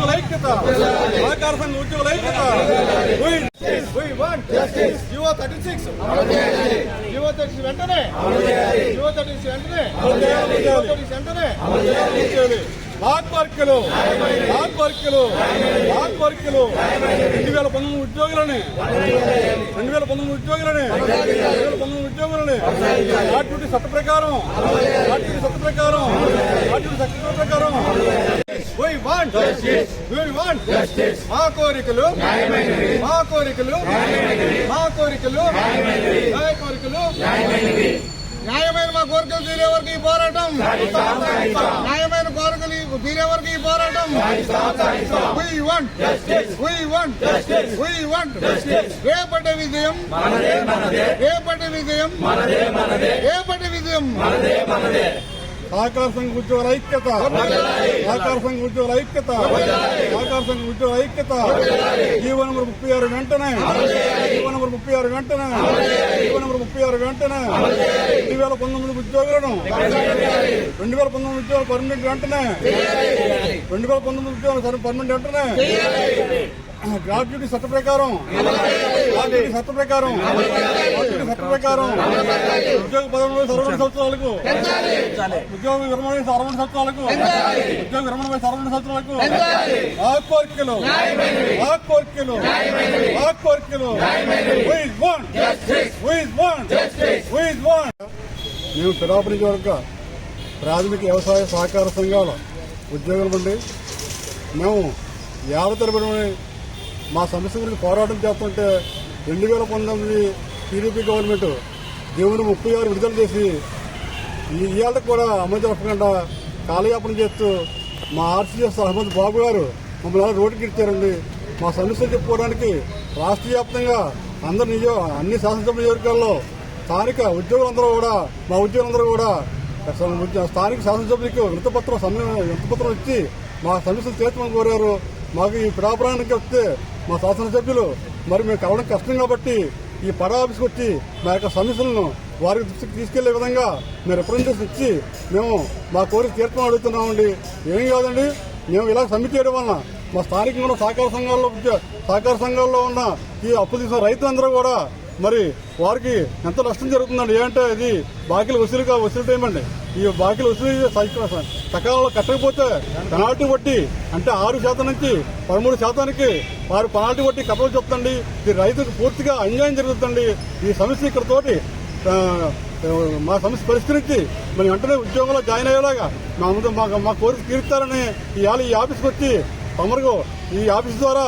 ఉద్యోగుల ఐక్యత, సహకార సంఘ ఉద్యోగుల ఐక్యత. జివో 36 వెంటనే లాక్ వర్కులు 2019 ఉద్యోగులని డ్యూటీ చట్ట ప్రకారం మా కోరికలు న్యాయమైన మా కోరికలు తీరే వరకు ఈ పోరాటం, న్యాయమైన కోరికలు తీరే వరకు ఈ పోరాటం. రేపటి విజయం సహకార సంఘ ఉద్యోగుల ఐక్యత, జీవో నంబర్ 36 వెంటనే 2019 ఉద్యోగులను 2019 ఉద్యోగులు పర్మనెంట్ వెంటనే గ్రాట్యుటీ చట్ట ప్రకారం ఉద్యోగ 16 సంవత్సరాలకు ఉద్యోగ విరమణ వయసు 60 సంవత్సరాలకు ఆ కోరికలు మేము పిఠాపురం నియోజకవర్గ ప్రాథమిక వ్యవసాయ సహకార సంఘాల ఉద్యోగుల నుండి మేము ఏళ్ల తరబడి మా సమస్య గురించి పోరాటం చేస్తుంటే 2019 టీడీపీ గవర్నమెంట్ జూన్ 36 విడుదల చేసి ఈ ఏళ్ళకు కూడా అమలు జరపకుండా కాలయాపన చేస్తూ మా ఆర్సీఎస్ అహ్మద్ బాబు గారు మమ్మల్ని రోడ్డుకి ఇచ్చారండి. మా సమస్యలు చెప్పుకోవడానికి రాష్ట్ర వ్యాప్తంగా అన్ని శాసనసభ నియోజకవర్గాల్లో స్థానిక ఉద్యోగులందరూ కూడా స్థానిక శాసనసభ్యులకు వినతిపత్రం ఇచ్చి మా సమస్యలు తీర్చమని కోరారు. మాకు ఈ పిఠాపురానికి వస్తే మా శాసనసభ్యులు మరి మేము కలవడం కష్టం కాబట్టి ఈ పడా ఆఫీస్కి వచ్చి మా యొక్క సమస్యలను వారికి దృష్టికి తీసుకెళ్లే విధంగా మేము రిప్రజెంటేషన్ ఇచ్చి మేము మా కోరిక తీర్చమని అడుగుతున్నామండి. ఏం కాదండి, మేము ఇలా సమ్మిట్ చేయడం వలన మా స్థానికంగా ఉన్న సహకార సంఘాల్లో ఉన్న ఈ అప్పు తీసిన రైతులందరూ కూడా మరి వారికి ఎంత నష్టం జరుగుతుందండి. ఏంటంటే ఇది బాకీలు వసూలు టైం అండి. ఈ బాకీలు వసూలు సకాలంలో కట్టకపోతే పెనాల్టీ బట్టి అంటే 6% నుంచి 13% వారు పెనాల్టీ బట్టి కట్టవలసి వస్తుందండి. ఇది రైతుకు పూర్తిగా అన్యాయం జరుగుతుందండి. ఈ సమస్య ఇక్కడ తోటి మా సమస్య పరిష్కరించి మరి వెంటనే ఉద్యోగంలో జాయిన్ అయ్యేలాగా మా కోరిక తీరుస్తారని ఈ ఆఫీస్కి వచ్చి తమరు ఈ ఆఫీస్ ద్వారా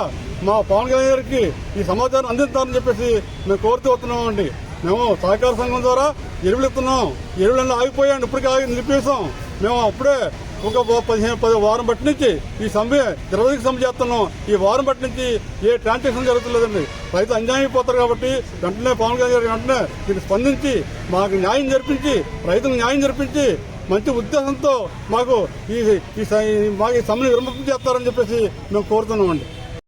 మా పవన్ కళ్యాణ్ గారికి ఈ సమాచారం అందిస్తారని చెప్పేసి మేము కోరుతూ వస్తున్నామండి. మేము సహకార సంఘం ద్వారా ఎరువులు ఇస్తున్నాం. ఎరువులన్నీ ఆగిపోయాను, ఇప్పటికీ నిలిపేసాం. మేము అప్పుడే ఒక 15 వారం బట్టి నుంచి ఈ సమ్మె 20కి సమ్మె చేస్తున్నాం. ఈ వారం బట్టి నుంచి ఏ ట్రాన్సాక్షన్ జరుగుతులేదండి. రైతు అన్యాయం అయిపోతారు కాబట్టి వెంటనే పవన్ కళ్యాణ్ గారు వెంటనే దీన్ని స్పందించి మాకు న్యాయం జరిపించి రైతులకు న్యాయం జరిపించి మంచి ఉద్దేశంతో మాకు ఈ సమ్మెను విరమింపు చేస్తారని చెప్పేసి మేము కోరుతున్నామండి.